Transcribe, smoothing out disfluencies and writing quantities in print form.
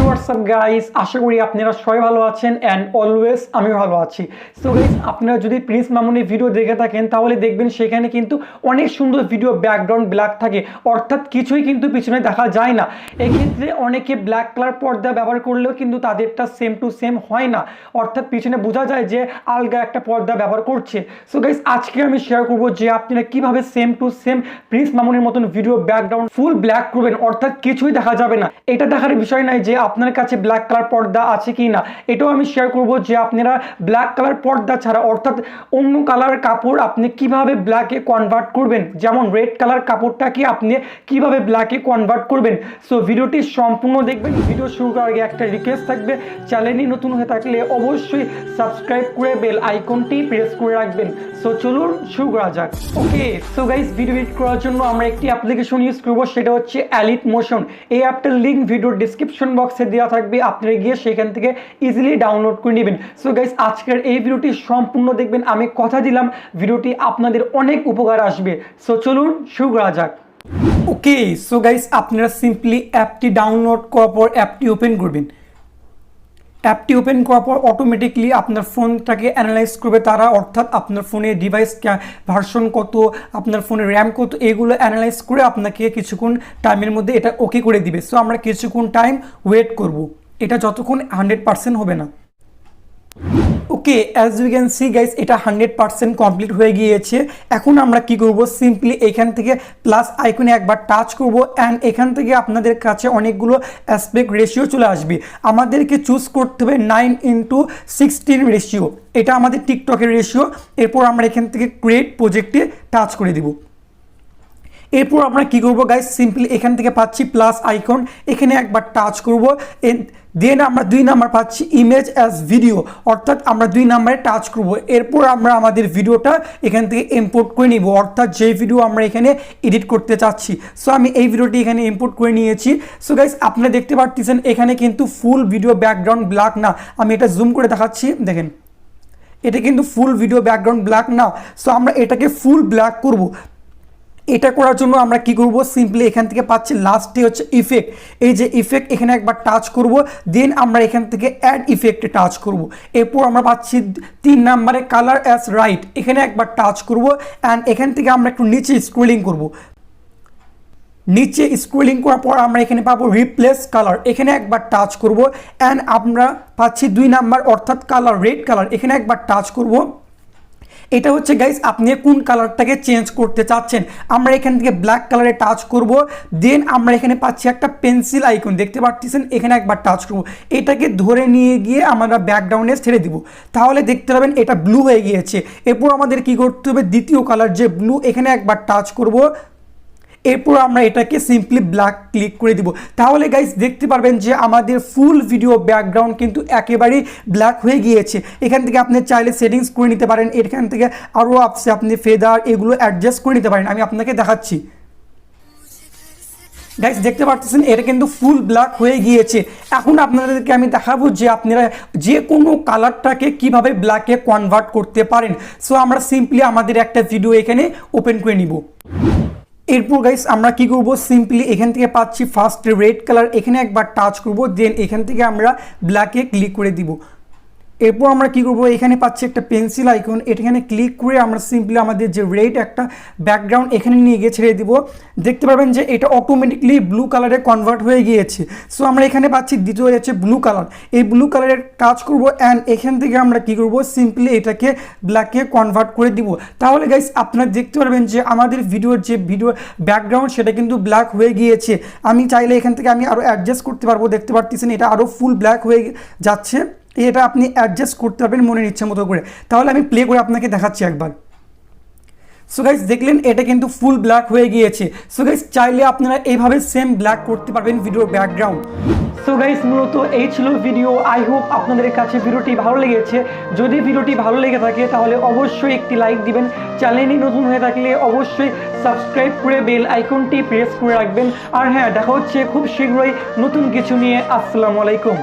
WhatsApp guys, আশা করি আপনারা সবাই ভালো আছেন অ্যান্ড অলওয়েজ আমি ভালো আছি। সো গাইস, আপনারা যদি প্রিন্স মামুনের ভিডিও দেখে থাকেন তাহলে দেখবেন সেখানে কিন্তু অনেক সুন্দর ভিডিও ব্যাকগ্রাউন্ড ব্ল্যাক থাকে, অর্থাৎ কিছুই কিন্তু পিছনে দেখা যায় না। এক্ষেত্রে অনেকে ব্ল্যাক কালার পর্দা ব্যবহার করলেও কিন্তু তাদেরটা সেম টু সেম হয় না, অর্থাৎ পিছনে বোঝা যায় যে আলগা একটা পর্দা ব্যবহার করছে। সো গাইস, আজকে আমি শেয়ার করবো যে আপনারা কিভাবে সেম টু সেম প্রিন্স মামুনের মতন ভিডিও ব্যাকগ্রাউন্ড ফুল ব্ল্যাক করবেন, অর্থাৎ কিছুই দেখা যাবে না। এটা দেখার বিষয় নাই যে আপনার কাছে ব্ল্যাক কালার পর্দা আছে কি না, এটাও আমি শেয়ার করব যে আপনারা ব্ল্যাক কালার পর্দা ছাড়া অর্থাৎ অন্য কালার কাপড় আপনি কিভাবে ব্ল্যাকে কনভার্ট করবেন, যেমন রেড কালার কাপড়টাকে আপনি কিভাবে ব্ল্যাকে কনভার্ট করবেন। সো ভিডিওটি সম্পূর্ণ দেখবেন। ভিডিও শুরু করার আগে একটা রিকোয়েস্ট থাকবে, চ্যানেলটি নতুন হয়ে থাকলে অবশ্যই সাবস্ক্রাইব করে বেল আইকনটি প্রেস করে রাখবেন। সো চলুন শুরু করা যাক। ওকে, সো গাইস, ভিডিও এডিট করার জন্য আমরা একটি অ্যাপ্লিকেশন ইউজ করব, সেটা হচ্ছে Alight মোশন। এই অ্যাপটার লিঙ্ক ভিডিওর ডিসক্রিপশন বক্সে দেওয়া থাকবে, আপনারা গিয়ে সেখান থেকে ইজিলি ডাউনলোড করে নেবেন। সো গাইস, আজকের এই ভিডিওটি সম্পূর্ণ দেখবেন, আমি কথা দিলাম ভিডিওটি আপনাদের অনেক উপকার আসবে। সো চলুন শুরু করা যাক। ওকে, সো গাইস, আপনারা সিম্পলি অ্যাপটি ডাউনলোড করার পর অ্যাপটি ওপেন করবেন। অ্যাপটি ওপেন করার পর অটোমেটিকলি আপনার ফোনটাকে অ্যানালাইজ করবে তারা, অর্থাৎ আপনার ফোনের ডিভাইস ভার্সন কত, আপনার ফোনের র্যাম কত, এগুলো অ্যানালাইজ করে আপনাকে কিছুক্ষণ টাইমের মধ্যে এটা ওকে করে দিবে। সো আমরা কিছুক্ষণ টাইম ওয়েট করব, এটা যতক্ষণ 100% হবে না। Okay, as you can see guys, এটা 100% কমপ্লিট হয়ে গিয়েছে। এখন আমরা কি করব, সিম্পলি এখান থেকে প্লাস আইকনে একবার টাচ করব অ্যান্ড এখান থেকে আপনাদের কাছে অনেকগুলো অ্যাসপেক্ট রেশিও চলে আসবে। আমাদেরকে চুজ করতে হবে 9:16 রেশিও, এটা আমাদের টিকটকের রেশিও। এরপর আমরা এখান থেকে ক্রিয়েট প্রজেক্টে টাচ করে দিব। এরপর আমরা কি করব গাইস, সিম্পলি এখান থেকে পাচ্ছি প্লাস আইকন, এখানে একবার টাচ করব। দেন আমরা 2 নাম্বার পাচ্ছি ইমেজ অ্যাজ ভিডিও, অর্থাৎ আমরা 2 নাম্বারে টাচ করব। এরপর আমরা আমাদের ভিডিওটা এখান থেকে ইম্পোর্ট করে নিব, অর্থাৎ যে ভিডিও আমরা এখানে এডিট করতে চাচ্ছি। সো আমি এই ভিডিওটি এখানে ইম্পোর্ট করে নিয়েছি। সো গাইস, আপনারা দেখতে পাচ্ছেন এখানে কিন্তু ফুল ভিডিও ব্যাকগ্রাউন্ড ব্ল্যাক না। আমি এটা জুম করে দেখাচ্ছি, দেখেন এটা কিন্তু ফুল ভিডিও ব্যাকগ্রাউন্ড ব্ল্যাক না। সো আমরা এটাকে ফুল ব্ল্যাক করব। এটা করার জন্য আমরা কি করব, সিম্পলি এখান থেকে পাচ্ছি লাস্টে হচ্ছে ইফেক্ট, এই যে ইফেক্ট এখানে একবার টাচ করব। দেন আমরা এখান থেকে অ্যাড ইফেক্টে টাচ করব। এরপর আমরা পাচ্ছি 3 নাম্বারে কালার অ্যাজ রাইট, এখানে একবার টাচ করব অ্যান্ড এখান থেকে আমরা একটু নিচে স্ক্রলিং করব। নিচে স্ক্রলিং করার পর আমরা এখানে পাবো রিপ্লেস কালার, এখানে একবার টাচ করব অ্যান্ড আমরা পাচ্ছি 2 নাম্বার অর্থাৎ কালার রেড কালার, এখানে একবার টাচ করব। এটা হচ্ছে গাইস আপনি কোন কালারটাকে চেঞ্জ করতে চাচ্ছেন। আমরা এখান থেকে ব্ল্যাক কালারে টাচ করব। দেন আমরা এখানে পাচ্ছি একটা পেন্সিল আইকন, দেখতে পাচ্ছেন এখানে একবার টাচ করব। এটাকে ধরে নিয়ে গিয়ে আমরা ব্যাকগ্রাউন্ডে ছেড়ে দিব, তাহলে দেখতে পাবেন এটা ব্লু হয়ে গিয়েছে। এরপর আমাদের কি করতে হবে, দ্বিতীয় কালার যে ব্লু, এখানে একবার টাচ করব। এরপর আমরা এটাকে সিম্পলি ব্ল্যাক ক্লিক করে দিব, তাহলে গাইস দেখতে পারবেন যে আমাদের ফুল ভিডিও ব্যাকগ্রাউন্ড কিন্তু একেবারেই ব্ল্যাক হয়ে গিয়েছে। এখান থেকে আপনি চাইলে সেটিংস করে নিতে পারেন, এখান থেকে আরও আপনি ফেদার এগুলো অ্যাডজাস্ট করে নিতে পারেন। আমি আপনাকে দেখাচ্ছি গাইস, দেখতে পাচ্ছেন এটা কিন্তু ফুল ব্ল্যাক হয়ে গিয়েছে। এখন আপনাদেরকে আমি দেখাবো যে আপনারা যে কোনো কালারটাকে কিভাবে ব্ল্যাকে কনভার্ট করতে পারেন। সো আমরা সিম্পলি আমাদের একটা ভিডিও এখানে ওপেন করে নিব। এরপর গাইস আমরা কি করব, সিম্পলি এখান থেকে পাচ্ছি ফার্স্ট রেড কালার, এখানে একবার টাচ করব। দেন এখান থেকে আমরা ব্ল্যাকে ক্লিক করে দিব। এরপর আমরা কি করব, এখানে পাচ্ছি একটা পেন্সিল আইকন, এখানে ক্লিক করে আমরা সিম্পলি আমাদের যে রেড একটা ব্যাকগ্রাউন্ড এখানে নিয়ে গিয়ে ছেড়ে দিব। দেখতে পাবেন যে এটা অটোমেটিকলি ব্লু কালারে কনভার্ট হয়ে গিয়েছে। সো আমরা এখানে পাচ্ছি দ্বিতীয় হচ্ছে ব্লু কালার, এই ব্লু কালারের টাচ করব অ্যান্ড এখান থেকে আমরা কি করব, সিম্পলি এটাকে ব্ল্যাকে কনভার্ট করে দিব। তাহলে গাইস আপনারা দেখতে পারবেন যে আমাদের ভিডিওর যে ভিডিও ব্যাকগ্রাউন্ড সেটা কিন্তু ব্ল্যাক হয়ে গিয়েছে। আমি চাইলে এখান থেকে আমি আরও অ্যাডজাস্ট করতে পারবো, দেখতে পাচ্ছেন এটা আরও ফুল ব্ল্যাক হয়ে যাচ্ছে। এটা আপনি অ্যাডজাস্ট করতে পারবেন মনের ইচ্ছা মতো করে। তাহলে আমি প্লে করে আপনাকে দেখাচ্ছি একবার। সো গাইস দেখলেন এটা কিন্তু ফুল ব্ল্যাক হয়ে গিয়েছে। সো গাইস চাইলে আপনারা এইভাবে সেম ব্ল্যাক করতে পারবেন ভিডিওর ব্যাকগ্রাউন্ড। সো গাইস মূলত এই ছিল ভিডিও। আই হোপ আপনাদের কাছে ভিডিওটি ভালো লেগেছে। যদি ভিডিওটি ভালো লেগে থাকে তাহলে অবশ্যই একটি লাইক দিবেন। চ্যানেলটি নতুন হয়ে থাকলে অবশ্যই সাবস্ক্রাইব করে বেল আইকনটি প্রেস করে রাখবেন। আর হ্যাঁ, দেখা হচ্ছে খুব শীঘ্রই নতুন কিছু নিয়ে। আসসালামু আলাইকুম।